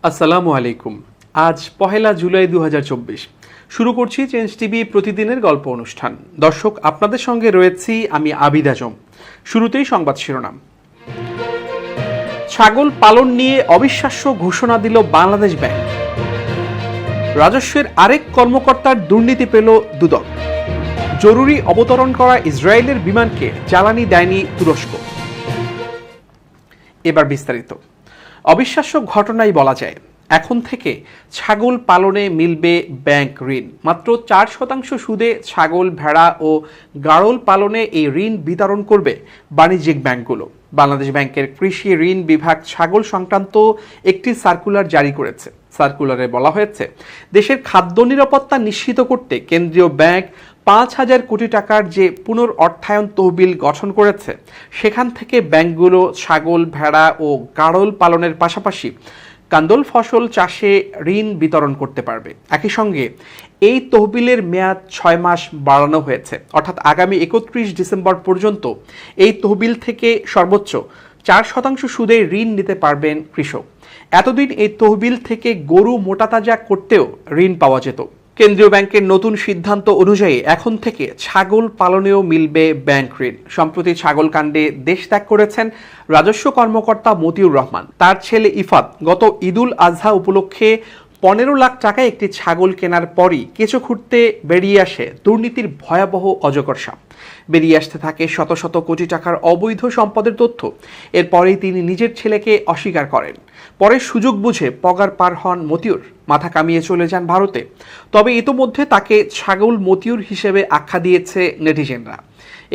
আসসালামু আলাইকুম। আজ পহেলা জুলাই ২০২৪। শুরু করছি চেঞ্জ টিভি প্রতিদিনের গল্প অনুষ্ঠান। দর্শক, আপনাদের সঙ্গে রয়েছি আমি আবিদ আজম। শুরুতেই সংবাদ শিরোনাম। ছাগল পালন নিয়ে অবিশ্বাস্য ঘোষণা দিল বাংলাদেশ ব্যাংক। রাজস্বের আরেক কর্মকর্তার দুর্নীতি পেল দুদক। জরুরি অবতরণ করা ইসরায়েলের বিমানকে জ্বালানি দেয়নি তুরস্ক। এবার বিস্তারিত। অবিশ্বাস্য ঘটনাই বলা যায়। এখন থেকে ছাগল পালনে মিলবে ব্যাংক ঋণ। মাত্র 4% সুদে ছাগল, ভেড়া ও গাড়ল পালনে এই ঋণ বিতরণ করবে বাণিজ্যিক ব্যাংকগুলো। বাংলাদেশ ব্যাংকের কৃষি ঋণ বিভাগ ছাগল সংক্রান্ত একটি সার্কুলার জারি করেছে। সার্কুলারে বলা হয়েছে, দেশের খাদ্য নিরাপত্তা নিশ্চিত করতে কেন্দ্রীয় ব্যাংক 5,000 কোটি টাকার যে পুনর্অর্থায়ন তহবিল গঠন করেছে, সেখান থেকে ব্যাংকগুলো ছাগল, ভেড়া ও গাড়ল পালনের পাশাপাশি কান্দল ফসল চাষে ঋণ বিতরণ করতে পারবে। একই সঙ্গে এই তহবিলের মেয়াদ 6 মাস বাড়ানো হয়েছে, অর্থাৎ আগামী 31 ডিসেম্বর পর্যন্ত এই তহবিল থেকে সর্বোচ্চ 4% সুদে ঋণ নিতে পারবেন কৃষক। এতদিন এই তহবিল থেকে গরু মোটাতাজা করতেও ঋণ পাওয়া যেত। কেন্দ্রীয় ব্যাংকের নতুন সিদ্ধান্ত অনুযায়ী এখন থেকে ছাগল পালনেও মিলবে ব্যাংক ঋণ। সম্প্রতি ছাগল কাণ্ডে দেশ ত্যাগ করেছেন রাজস্ব কর্মকর্তা মতিউর রহমান। তার ছেলে ইফাত গত ঈদুল আজহা উপলক্ষে 15 লাখ টাকায় একটি ছাগল কেনার পরই কেঁচো খুঁড়তে বেরিয়ে আসে দুর্নীতির ভয়াবহ অজগর সাপ। বেরিয়ে আসতে থাকে শত শত কোটি টাকার অবৈধ সম্পদের তথ্য। এরপরেই তিনি নিজের ছেলেকে অস্বীকার করেন। পরে সুযোগ বুঝে পগার পার হন মতিউর, মাথা কামিয়ে চলে যান ভারতে। তবে ইতোমধ্যে তাকে ছাগল মতিউর হিসেবে আখ্যা দিয়েছে নেটিজেনরা।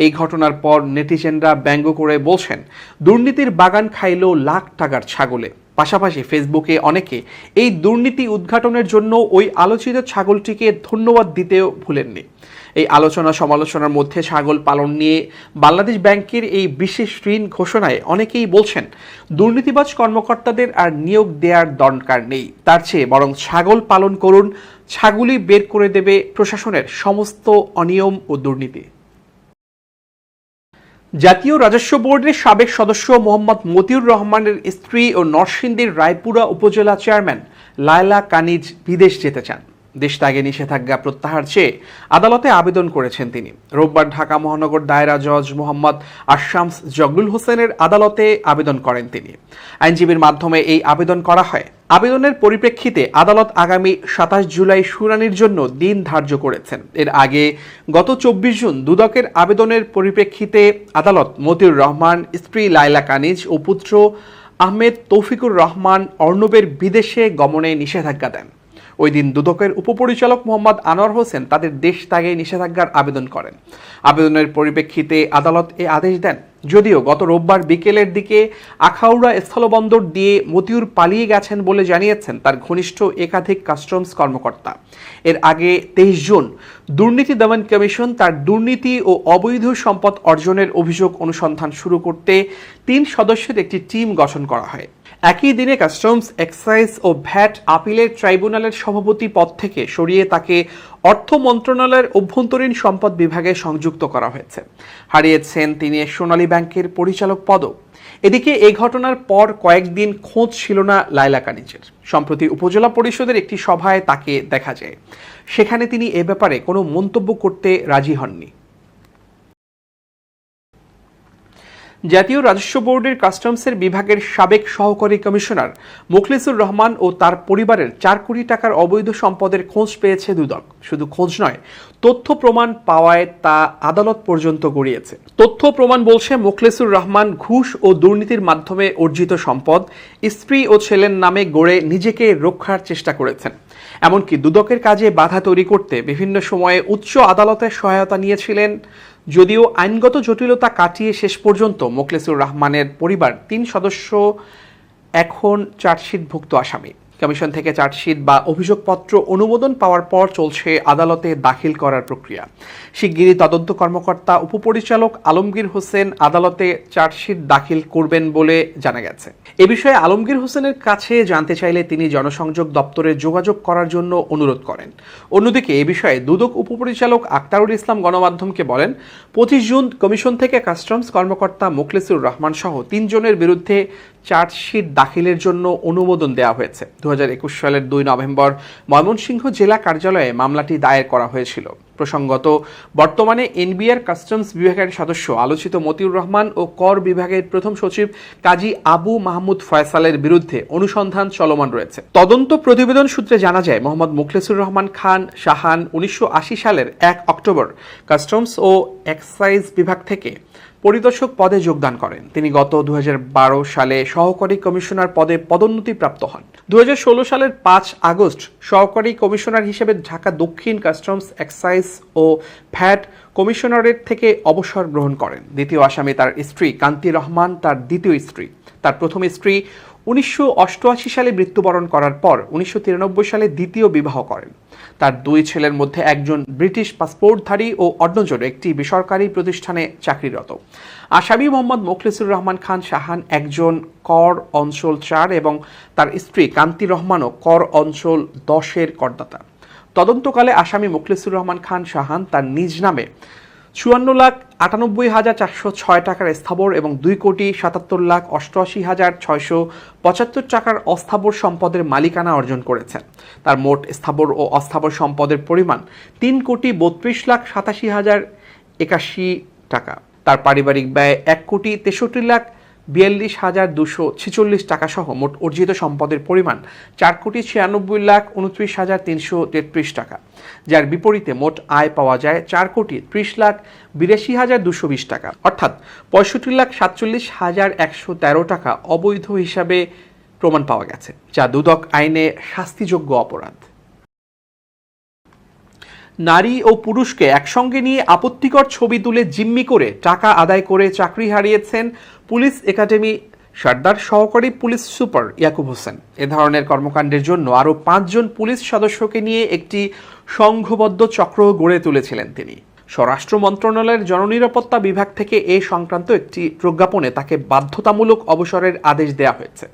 এই ঘটনার পর নেটিজেনরা ব্যঙ্গ করে বলছেন, দুর্নীতির বাগান খাইল লাখ টাকার ছাগলে। পাশাপাশি ফেসবুকে অনেকে এই দুর্নীতি উদ্ঘাটনের জন্য ওই আলোচিত ছাগলটিকে ধন্যবাদ দিতেও ভুলেননি। এই আলোচনা সমালোচনার মধ্যে ছাগল পালন নিয়ে বাংলাদেশ ব্যাংকের এই বিশেষ ঋণ ঘোষণায় অনেকেই বলছেন, দুর্নীতিবাজ কর্মকর্তাদের আর নিয়োগ দেওয়ার দরকার নেই, তার চেয়ে বরং ছাগল পালন করুন। ছাগলই বের করে দেবে প্রশাসনের সমস্ত অনিয়ম ও দুর্নীতি। জাতীয় রাজস্ব বোর্ডের সাবেক সদস্য মোহাম্মদ মতিউর রহমানের স্ত্রী ও নরসিংদীর রায়পুরা উপজেলা চেয়ারম্যান লায়লা কানিজ বিদেশ যেতে চান। দেশ ত্যাগে নিষেধাজ্ঞা প্রত্যাহার চেয়ে আদালতে আবেদন করেছেন তিনি। রোববার ঢাকা মহানগর দায়রা জজ মোহাম্মদ আশামস জগলুল হোসেনের আদালতে আবেদন করেন তিনি। আইনজীবীর মাধ্যমে এই আবেদন করা হয়। আবেদনের পরিপ্রেক্ষিতে আদালত আগামী 27 জুলাই শুনানির জন্য দিন ধার্য করেছেন। এর আগে গত 24 জুন দুদকের আবেদনের পরিপ্রেক্ষিতে আদালত মতিউর রহমান, স্ত্রী লায়লা কানিজ ও পুত্র আহমেদ তৌফিকুর রহমান অর্ণবের বিদেশে গমনে নিষেধাজ্ঞা দেন। ওই দিন দুদকের উপপরিচালক মোহাম্মদ আনোয়ার হোসেন তাদের দেশ ত্যাগে নিষেধাজ্ঞার আবেদন করেন। আবেদনের পরিপ্রেক্ষিতে আদালত এ আদেশ দেন। যদিও গত রোববার বিকেলের দিকে আখাউড়া স্থলবন্দর দিয়ে মতিউর পালিয়ে গেছেন বলে জানিয়েছেন তার ঘনিষ্ঠ একাধিক কাস্টমস কর্মকর্তা। এর আগে 23 জুন দুর্নীতি দমন কমিশন তার দুর্নীতি ও অবৈধ সম্পদ অর্জনের অভিযোগ অনুসন্ধান শুরু করতে 3 সদস্যের একটি টিম গঠন করা হয়। একই দিনে কাস্টমস, এক্সাইজ ও ভ্যাট আপিলের ট্রাইব্যুনালের সভাপতি পদ থেকে সরিয়ে তাকে অর্থ মন্ত্রণালয়ের অভ্যন্তরীণ সম্পদ বিভাগে সংযুক্ত করা হয়েছে। হারিয়েছেন তিনি সোনালী ব্যাংকের পরিচালক পদও। এদিকে এই ঘটনার পর কয়েকদিন খোঁজ ছিল না লায়লা কানিজের। সম্প্রতি উপজেলা পরিষদের একটি সভায় তাকে দেখা যায়। সেখানে তিনি এ ব্যাপারে কোনো মন্তব্য করতে রাজি হননি। জাতীয় রাজস্ব বোর্ডের কাস্টমসের বিভাগের সাবেক সহকারী কমিশনার মোখলেসুর রহমান ও তার পরিবারের 4 কোটি টাকার অবৈধ সম্পদের খোঁজ পেয়েছে দুদক। শুধু খোঁজ নয়, তথ্য প্রমাণ পাওয়ায় তা আদালত পর্যন্ত গড়িয়েছে। তথ্য প্রমাণ বলছে, মোখলেসুর রহমান ঘুষ ও দুর্নীতির মাধ্যমে অর্জিত সম্পদ স্ত্রী ও ছেলের নামে গড়ে নিজেকে রক্ষার চেষ্টা করেছেন। এমনকি দুদকের কাজে বাধা তৈরি করতে বিভিন্ন সময়ে উচ্চ আদালতের সহায়তা নিয়েছিলেন। যদিও আইনগত জটিলতা কাটিয়ে শেষ পর্যন্ত মোখলেসুর রহমানের পরিবার 3 সদস্য এখন চার্জশিটভুক্ত আসামি। কমিশন থেকে চার্জশিট বা অভিযোগপত্র অনুমোদন পাওয়ার পর চলছে আদালতে দাখিল করার প্রক্রিয়া। শিগগিরই তদন্ত কর্মকর্তা উপপরিচালক আলমগীর হোসেন আদালতে চার্জশিট দাখিল করবেন বলে জানা গেছে। এ বিষয়ে আলমগীর হোসেনের কাছে জানতে চাইলে তিনি জনসংযোগ দপ্তরে যোগাযোগ করার জন্য অনুরোধ করেন। অন্যদিকে এ বিষয়ে দুদক উপপরিচালক আক্তারুল ইসলাম গণমাধ্যমকে বলেন, 25 জুন কমিশন থেকে কাস্টমস কর্মকর্তা মোখলেসুর রহমান সহ 3 জনের বিরুদ্ধে চার্জশিট দাখিলের জন্য অনুমোদন দেওয়া হয়েছে। 2021 সালের 2 নভেম্বর ময়মনসিংহ জেলা কার্যালয়ে মামলাটি দায়ের করা হয়েছিল। প্রসঙ্গত, বর্তমানে এনবিআর কাস্টমস বিভাগের সদস্য আলোচিত মতিউর রহমান ও কর বিভাগের প্রথম সচিব কাজী আবু মাহমুদ ফয়সালের বিরুদ্ধে অনুসন্ধান চলমান রয়েছে। তদন্ত প্রতিবেদন সূত্রে জানা যায়, মোহাম্মদ মুখলেসুর রহমান খান শাহান 1980 সালের 1 অক্টোবর কাস্টমস ও এক্সাইজ বিভাগ থেকে পরিদর্শক পদে যোগদান করেন। তিনি গত 2012 সালে সহকারী কমিশনার পদে পদোন্নতিপ্রাপ্ত হন। 2016 সালের 5 আগস্ট সহকারী কমিশনার হিসেবে ঢাকা দক্ষিণ কাস্টমস, এক্সাইজ ও ভ্যাট কমিশনারেট থেকে অবসর গ্রহণ করেন। দ্বিতীয় আসামি তার স্ত্রী কান্তি রহমান, তার দ্বিতীয় স্ত্রী। তার প্রথম স্ত্রী 1988 সালে মৃত্যুবরণ করার পর 1993 সালে দ্বিতীয় বিবাহ করেন। তার 2 ছেলের মধ্যে একজন ব্রিটিশ পাসপোর্টধারী ও অন্যজন একটি বেসরকারি প্রতিষ্ঠানে চাকরিরত। আসামি মোহাম্মদ মুখলেসুর রহমান খান শাহান একজন কর অঞ্চল 4 এবং তার স্ত্রী কান্তি রহমানও কর অঞ্চল 10-এর করদাতা। তদন্তকালে আসামি মুখলেসুর রহমান খান শাহান তার নিজ নামে 54,98,406 টাকার স্থাবর এবং 2,77,88,675 টাকার অস্থাবর সম্পদের মালিকানা অর্জন করেছেন। তার মোট স্থাবর ও অস্থাবর সম্পদের পরিমাণ 3,87,81 টাকা। তার পারিবারিক ব্যয় 1,63,42,246 টাকা সহ মোট অর্জিত সম্পদের পরিমাণ 4,96,29,333 টাকা, যার বিপরীতে মোট আয় পাওয়া যায় 4,30,82,220 টাকা, অর্থাৎ 65,47,113 টাকা অবৈধ হিসাবে প্রমাণ পাওয়া গেছে, যা দুদক আইনে শাস্তিযোগ্য অপরাধ। নারী ও পুরুষকে একসঙ্গে নিয়ে আপত্তিকর ছবি তুলে জিম্মি করে টাকা আদায় করে চাকরি হারিয়েছেন পুলিশ একাডেমি সর্দার সহকারী পুলিশ সুপার ইয়াকুব হোসেন। এ ধরনের কর্মকাণ্ডের জন্য আরও 5 জন পুলিশ সদস্যকে নিয়ে একটি সংঘবদ্ধ চক্র গড়ে তুলেছিলেন তিনি। স্বরাষ্ট্র মন্ত্রণালয়ের জননিরাপত্তা বিভাগ থেকে এ সংক্রান্ত একটি প্রজ্ঞাপনে তাকে বাধ্যতামূলক অবসরের আদেশ দেওয়া হয়েছে।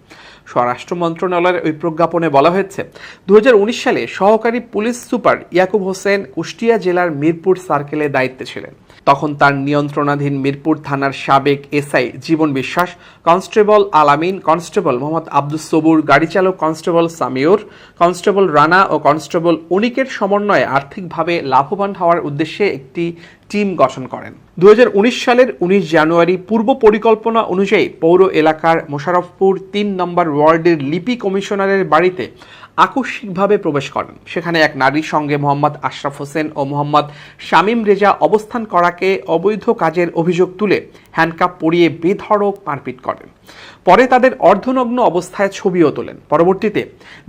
স্বরাষ্ট্র মন্ত্রণালয়ের ওই প্রজ্ঞাপনে বলা হয়েছে, 2019 সালে সহকারী পুলিশ সুপার ইয়াকুব হোসেন কুষ্টিয়া জেলার মিরপুর সার্কেলে দায়িত্বে ছিলেন। তখন তার নিয়ন্ত্রণাধীন মিরপুর থানার সাবেক এসআই জীবন বিশ্বাস, কনস্টেবল আলামিন, কনস্টেবল মোহাম্মদ আব্দুস সবুর, গাড়ি চালক কনস্টেবল সামিউর, কনস্টেবল রানা ও কনস্টেবল অনিকের সমন্বয়ে আর্থিকভাবে লাভবান হওয়ার উদ্দেশ্যে একটি টিম গঠন করেন। 2019 সালের 19 জানুয়ারি পূর্ব পরিকল্পনা অনুযায়ী পৌর এলাকার মোশাররফপুর 3 নম্বর ওয়ার্ডের লিপি কমিশনারের বাড়িতে আকস্মিকভাবে প্রবেশ করেন। সেখানে এক নারীর সঙ্গে মোহাম্মদ আশরাফ হোসেন ও মোহাম্মদ শামীম রেজা অবস্থান করাকে অবৈধ কাজের অভিযোগ তুলে হ্যান্ডকাপ পরিয়ে বেধড়ক মারপিট করেন। পরে তাদের অর্ধনগ্ন অবস্থায় ছবিও তোলেন। পরবর্তীতে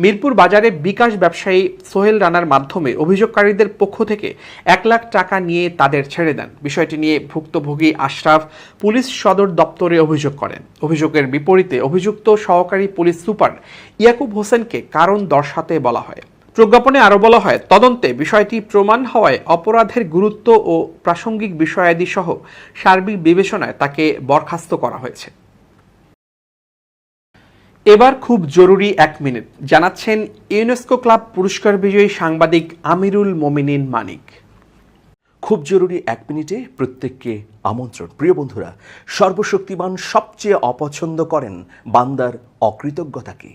মিরপুর বাজারে বিকাশ ব্যবসায়ী সোহেল রানার মাধ্যমে অভিযোগকারীদের পক্ষ থেকে 1 লাখ টাকা নিয়ে তাদের ছেড়ে দেন। বিষয়টি নিয়ে ভুক্তভোগী আশরাফ পুলিশ সদর দপ্তরে অভিযোগ করেন। অভিযোগের বিপরীতে অভিযুক্ত সহকারী পুলিশ সুপার ইয়াকুব হোসেনকে কারণ দর্শাতে বলা হয়। প্রজ্ঞাপনে আরও বলা হয়, তদন্তে বিষয়টি প্রমাণ হওয়ায় অপরাধের গুরুত্ব ও প্রাসঙ্গিক বিষয়াদি সহ সার্বিক বিবেচনায় তাকে বরখাস্ত করা হয়েছে। এবার খুব জরুরি 1 মিনিট জানাচ্ছেন ইউনেস্কো ক্লাব পুরস্কার বিজয়ী সাংবাদিক আমিরুল মোমিনিন মানিক। খুব জরুরি 1 মিনিটে প্রত্যেককে আমন্ত্রণ। প্রিয় বন্ধুরা, সর্বশক্তিমান সবচেয়ে অপছন্দ করেন বান্দার অকৃতজ্ঞতাকে।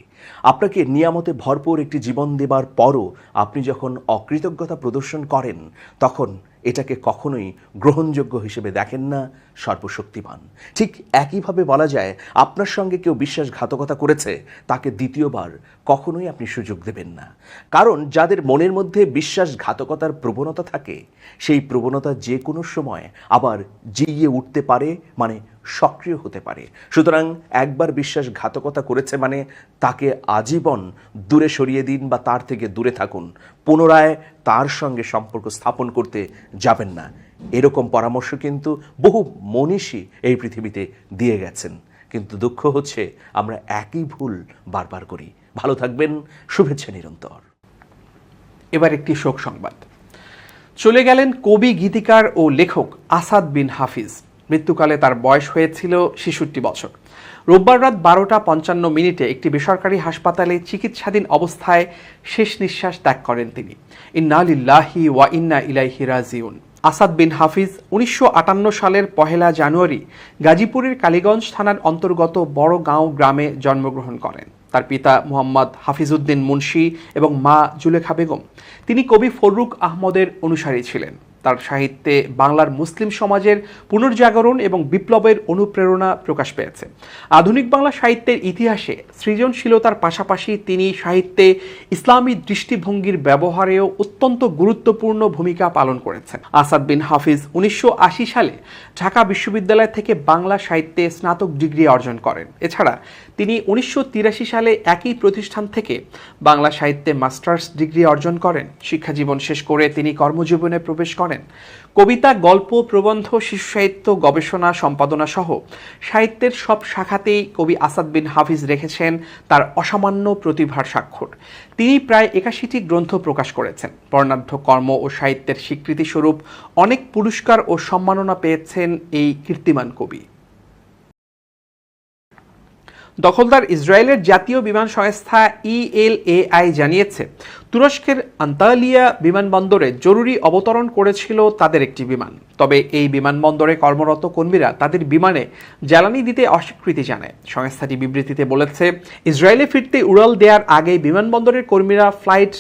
আপনাকে নিয়ামতে ভরপুর একটি জীবন দেবার পরও আপনি যখন অকৃতজ্ঞতা প্রদর্শন করেন, তখন এটাকে কখনোই গ্রহণযোগ্য হিসেবে দেখেন না সর্বশক্তিমান। ঠিক একইভাবে বলা যায়, আপনার সঙ্গে কেউ বিশ্বাসঘাতকতা করেছে, তাকে দ্বিতীয়বার কখনোই আপনি সুযোগ দেবেন না। কারণ যাদের মনের মধ্যে বিশ্বাসঘাতকতার প্রবণতা থাকে, সেই প্রবণতা যে কোনো সময় আবার জিইয়ে উঠতে পারে, মানে সক্রিয় হতে পারে। সুতরাং একবার বিশ্বাসঘাতকতা করেছে মানে তাকে আজীবন দূরে সরিয়ে দিন বা তার থেকে দূরে থাকুন। পুনরায় তার সঙ্গে সম্পর্ক স্থাপন করতে যাবেন না। এরকম পরামর্শ কিন্তু বহু মনীষী এই পৃথিবীতে দিয়ে গেছেন, কিন্তু দুঃখ হচ্ছে আমরা একই ভুল বারবার করি। ভালো থাকবেন, শুভেচ্ছা নিরন্তর। এবার একটি শোক সংবাদ। চলে গেলেন কবি, গীতিকার ও লেখক আসাদ বিন হাফিজ। মৃত্যুকালে তার বয়স হয়েছিল 66 বছর। রোববার রাত 12:55 একটি বেসরকারি হাসপাতালে চিকিৎসাধীন অবস্থায় শেষ নিঃশ্বাস ত্যাগ করেন তিনি। ইন্না লিল্লাহি ওয়া ইন্না ইলাইহি রাজিউন। আসাদ বিন হাফিজ 1958 সালের 1 জানুয়ারি গাজীপুরের কালীগঞ্জ থানার অন্তর্গত বড়গাঁও গ্রামে জন্মগ্রহণ করেন। তার পিতা মোহাম্মদ হাফিজউদ্দিন মুন্সি এবং মা জুলেখা বেগম। তিনি কবি ফররুখ আহমদের অনুসারী ছিলেন। তার সাহিত্যে বাংলার মুসলিম সমাজের পুনর্জাগরণ এবং বিপ্লবের অনুপ্রেরণা প্রকাশ পেয়েছে। আধুনিক বাংলা সাহিত্যের ইতিহাসে সৃজনশীলতার পাশাপাশি তিনি সাহিত্যে ইসলামী দৃষ্টিভঙ্গির ব্যবহারেও অত্যন্ত গুরুত্বপূর্ণ ভূমিকা পালন করেছেন। আসাদ বিন হাফিজ 1980 সালে ঢাকা বিশ্ববিদ্যালয় থেকে বাংলা সাহিত্যে স্নাতক ডিগ্রি অর্জন করেন। এছাড়া তিনি 1983 সালে একই প্রতিষ্ঠান থেকে বাংলা সাহিত্যে মাস্টার্স ডিগ্রি অর্জন করেন। শিক্ষাজীবন শেষ করে তিনি কর্মজীবনে প্রবেশ করেন। কবিতা, গল্প, প্রবন্ধ, শিশু সাহিত্য, গবেষণা, সম্পাদনা সহ সাহিত্যের সব শাখাতেই কবি আসাদ বিন হাফিজ রেখেছেন তার অসামান্য প্রতিভার স্বাক্ষর। তিনি প্রায় 81টি গ্রন্থ প্রকাশ করেছেন। বর্ণাঢ্য কর্ম ও সাহিত্যের স্বীকৃতিস্বরূপ অনেক পুরস্কার ও সম্মাননা পেয়েছেন এই কীর্তিমান কবি। দখলদার ইসরায়েলের জাতীয় বিমান সংস্থা ELAI জানিয়েছে, তুরস্কের আন্তালিয়া বিমানবন্দরে জরুরি অবতরণ করেছিল তাদের একটি বিমান। তবে এই বিমানবন্দরে কর্মরত কর্মীরা তাদের বিমানে জ্বালানি দিতে অস্বীকৃতি জানায়। সংস্থাটি বিবৃতিতে বলেছে, ইসরায়েলে ফিরতে উড়াল দেওয়ার আগে বিমানবন্দরের কর্মীরা ফ্লাইট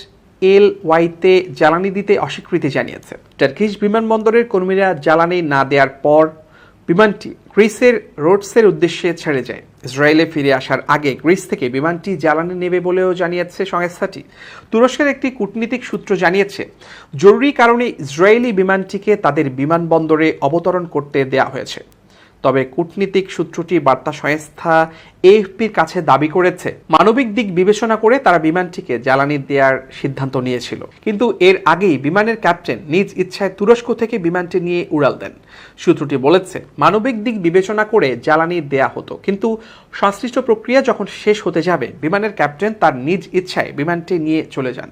LY-তে জ্বালানি দিতে অস্বীকৃতি জানিয়েছে। টার্কিশ বিমানবন্দরের কর্মীরা জ্বালানি না দেওয়ার পর বিমানটি গ্রিসের রোডসের উদ্দেশ্যে ছেড়ে যায়। ইসরায়েলে ফিরে আসার আগে গ্রিস থেকে বিমানটি জ্বালানি নেবে বলেও জানিয়েছে সংস্থাটি। তুরস্কের একটি কূটনীতিক সূত্র জানিয়েছে, জরুরি কারণে ইসরায়েলি বিমানটিকে তাদের বিমানবন্দরে অবতরণ করতে দেয়া হয়েছে। তবে কূটনীতিক সূত্রটি বার্তা সংস্থা AFPর কাছে দাবি করেছে, মানবিক দিক বিবেচনা করে তারা বিমানটিকে জ্বালানি দেওয়ার সিদ্ধান্ত নিয়েছিল। কিন্তু এর আগেই বিমানের ক্যাপ্টেন নিজ ইচ্ছায় তুরস্ক থেকে বিমানটি নিয়ে উড়াল দেন। সূত্রটি বলেছে, মানবিক দিক বিবেচনা করে জ্বালানি দেয়া হতো, কিন্তু সংশ্লিষ্ট প্রক্রিয়া যখন শেষ হতে যাবে, বিমানের ক্যাপ্টেন তার নিজ ইচ্ছায় বিমানটি নিয়ে চলে যান।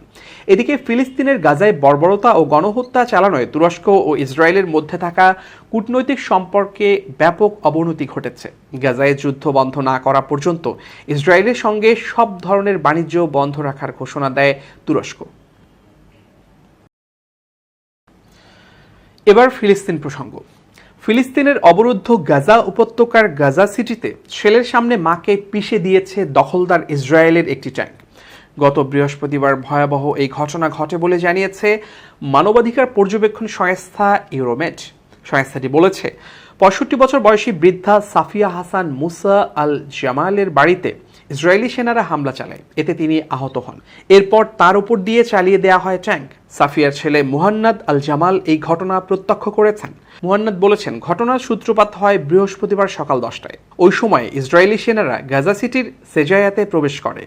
এদিকে ফিলিস্তিনের গাজায় বর্বরতা ও গণহত্যা চালানোয় তুরস্ক ও ইসরায়েলের মধ্যে থাকা কূটনৈতিক সম্পর্কে ব্যাপক অবনতি ঘটেছে। গাজায় যুদ্ধ বন্ধ না করা পর্যন্ত ইসরায়েলের সঙ্গে সব ধরনের বাণিজ্য বন্ধ রাখার ঘোষণা দেয় তুরস্ক। এবার ফিলিস্তিন প্রসঙ্গ। ফিলিস্তিনের অবরুদ্ধ গাজা উপত্যকার গাজা সিটিতে ছেলের সামনে মাকে পিষে দিয়েছে দখলদার ইসরায়েলের একটি ট্যাঙ্ক। গত বৃহস্পতিবার ভয়াবহ এই ঘটনা ঘটে বলে জানিয়েছে মানবাধিকার পর্যবেক্ষণ সংস্থা ইউরোমেড। সংস্থাটি বলেছে, 65 বছর বয়সী বৃদ্ধা সাফিয়া হাসান মুসা আল জামালের বাড়িতে ইসরায়েলি সেনারা হামলা চালায়। এতে তিনি আহত হন। এরপর তার উপর দিয়ে চালিয়ে দেওয়া হয় ট্যাঙ্ক। সাফিয়ার ছেলে মুহান্নাদ আল জামাল এই ঘটনা প্রত্যক্ষ করেছেন। মুহান্নাদ বলেছেন, ঘটনার সূত্রপাত হয় বৃহস্পতিবার সকাল 10টায়। ওই সময় ইসরায়েলি সেনারা গাজা সিটির সেজায়াতে প্রবেশ করে।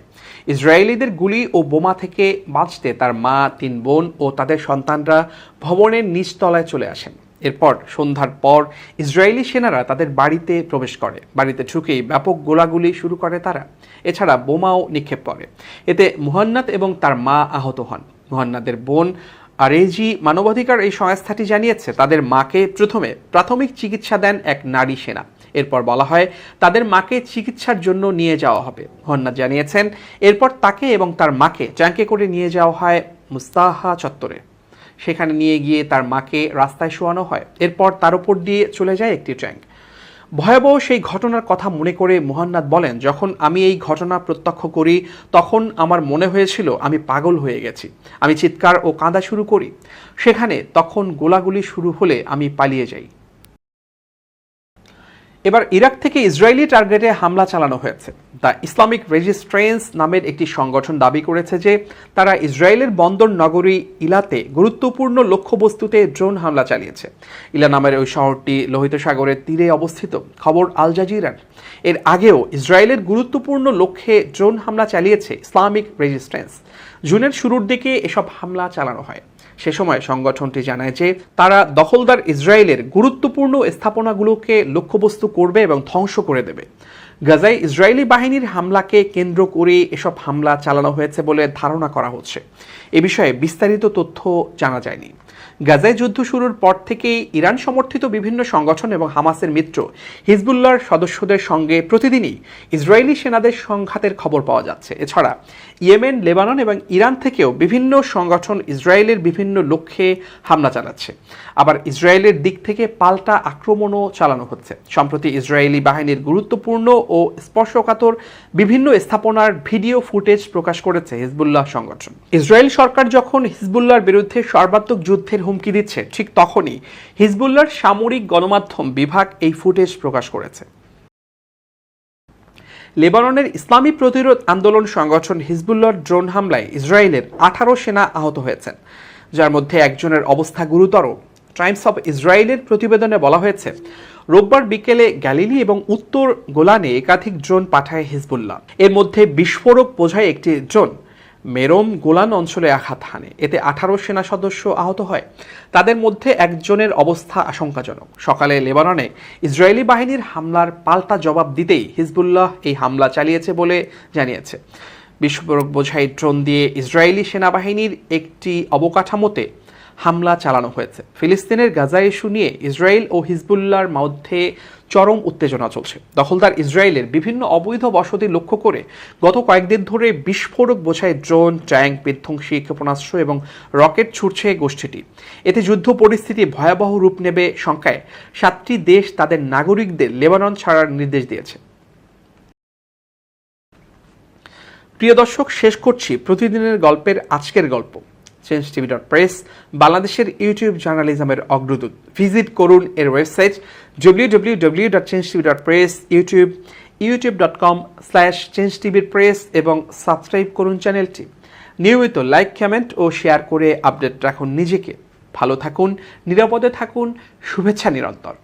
ইসরায়েলিদের গুলি ও বোমা থেকে বাঁচতে তার মা, 3 বোন ও তাদের সন্তানরা ভবনের নিচতলায় চলে আসেন। এরপর সন্ধ্যার পর ইসরায়েলি সেনারা তাদের বাড়িতে প্রবেশ করে। বাড়িতে ঢুকেই ব্যাপক গোলাগুলি শুরু করে তারা। এছাড়া বোমাও নিক্ষেপ করে। এতে মুহান্নাদ এবং তার মা আহত হন। মুহান্নাদের বোন আরেজি মানবাধিকার এই সংস্থাটি জানিয়েছে, তাদের মাকে প্রথমে প্রাথমিক চিকিৎসা দেন এক নারী সেনা। এরপর বলা হয় তাদের মাকে চিকিৎসার জন্য নিয়ে যাওয়া হবে। মুহান্নাদ জানিয়েছেন, এরপর তাকে এবং তার মাকে ট্যাঙ্কে করে নিয়ে যাওয়া হয় মুস্তাহা চত্বরে। সেখানে নিয়ে গিয়ে তার মাকে রাস্তায় শোয়ানো হয়। এরপর তার উপর দিয়ে চলে যায় একটি ট্যাঙ্ক। ভয়াবহ সেই ঘটনার কথা মনে করে মুহান্নাদ বলেন, যখন আমি এই ঘটনা প্রত্যক্ষ করি তখন আমার মনে হয়েছিল আমি পাগল হয়ে গেছি। আমি চিৎকার ও কাঁদা শুরু করি। তখন গোলাগুলি শুরু হলে আমি পালিয়ে যাই। এবার ইরাক থেকে ইসরায়েলি টার্গেটে হামলা চালানো হয়েছে। দ্য ইসলামিক রেজিস্ট্রেন্স নামের একটি সংগঠন দাবি করেছে যে তারা ইসরায়েলের বন্দর নগরী ইলাতে গুরুত্বপূর্ণ লক্ষ্যবস্তুতে ড্রোন হামলা চালিয়েছে। ইলা নামের ওই শহরটি লোহিত সাগরের তীরে অবস্থিত। খবর আল জাজিরার। এর আগেও ইসরায়েলের গুরুত্বপূর্ণ লক্ষ্যে ড্রোন হামলা চালিয়েছে ইসলামিক রেজিস্ট্রেন্স। জুনের শুরুর দিকে এসব হামলা চালানো হয়। সে সময় সংগঠনটি জানায় যে তারা দখলদার ইসরায়েলের গুরুত্বপূর্ণ স্থাপনাগুলোকে লক্ষ্যবস্তু করবে এবং ধ্বংস করে দেবে। গাজায় ইসরায়েলি বাহিনীর হামলাকে কেন্দ্র করে এসব হামলা চালানো হয়েছে বলে ধারণা করা হচ্ছে। এ বিষয়ে বিস্তারিত তথ্য জানা যায়নি। গাজায় যুদ্ধ শুরুর পর থেকেই ইরান সমর্থিত বিভিন্ন সংগঠন এবং হামাসের মিত্র হিজবুল্লাহর সদস্যদের সঙ্গে প্রতিদিনই ইসরায়েলি সেনাদের সংঘাতের খবর পাওয়া যাচ্ছে। এছাড়া ইয়েমেন, লেবানন এবং ইরান থেকেও বিভিন্ন সংগঠন ইসরায়েলের বিভিন্ন লক্ষ্যে হামলা চালাচ্ছে। আবার ইসরায়েলের দিক থেকে পাল্টা আক্রমণও চালানো হচ্ছে। সম্প্রতি ইসরায়েলি বাহিনীর গুরুত্বপূর্ণ ও স্পর্শকাতর বিভিন্ন স্থাপনার ভিডিও ফুটেজ প্রকাশ করেছে হিজবুল্লাহ সংগঠন। ইসরায়েল সরকার যখন হিজবুল্লাহর বিরুদ্ধে সর্বাত্মক যুদ্ধের হুমকি দিচ্ছে, ঠিক তখনই হিজবুল্লাহর সামরিক গণমাধ্যম বিভাগ এই ফুটেজ প্রকাশ করেছে। লেবাননের ইসলামী প্রতিরোধ আন্দোলন সংগঠন হিজবুল্লাহর ড্রোন হামলায় ইসরায়েলের 18 সেনা আহত হয়েছেন, যার মধ্যে একজনের অবস্থা গুরুতর। টাইমস অফ ইসরায়েলের প্রতিবেদনে বলা হয়েছে, রোববার বিকেলে গ্যালিলি এবং উত্তর গোলানে একাধিক ড্রোন পাঠায় হিজবুল্লাহ। এর মধ্যে বিস্ফোরক বোঝাই একটি ড্রোন মেরোম গোলান অঞ্চলে আঘাত হানে। এতে 18 সেনা সদস্য আহত হয়। তাদের মধ্যে একজনের অবস্থা আশঙ্কাজনক। সকালে লেবাননে ইসরায়েলি বাহিনীর হামলার পাল্টা জবাব দিতেই হিজবুল্লাহ এই হামলা চালিয়েছে বলে জানিয়েছে। বিস্ফোরক বোঝাই ড্রোন দিয়ে ইসরায়েলি সেনাবাহিনীর একটি অবকাঠামোতে হামলা চালানো হয়েছে। ফিলিস্তিনের গাজা ইস্যু নিয়ে ইসরায়েল ও হিজবুল্লাহর মধ্যে চরম উত্তেজনা চলছে। দখলদার ইসরায়েলের বিভিন্ন অবৈধ বসতি লক্ষ্য করে গত কয়েকদিন ধরে বিস্ফোরক বোঝাই ড্রোন, ট্যাঙ্ক, বিধ্বংসী ক্ষেপণাস্ত্র এবং রকেট ছুটছে গোষ্ঠীটি। এতে যুদ্ধ পরিস্থিতি ভয়াবহ রূপ নেবে শঙ্কায় 7টি দেশ তাদের নাগরিকদের লেবানন ছাড়ার নির্দেশ দিয়েছে। প্রিয় দর্শক, শেষ করছি প্রতিদিনের গল্পের আজকের গল্প। changetv.press বাংলাদেশের ইউটিউব জার্নালিজমের অগ্রদূত। ভিজিট করুন এর ওয়েবসাইট www.changetv.press, youtube.com/changetv.press এবং সাবস্ক্রাইব করুন চ্যানেলটি। নিয়মিত লাইক, কমেন্ট ও শেয়ার করে আপডেট রাখুন নিজেকে। ভালো থাকুন, নিরাপদে থাকুন, শুভেচ্ছা নিরন্তর।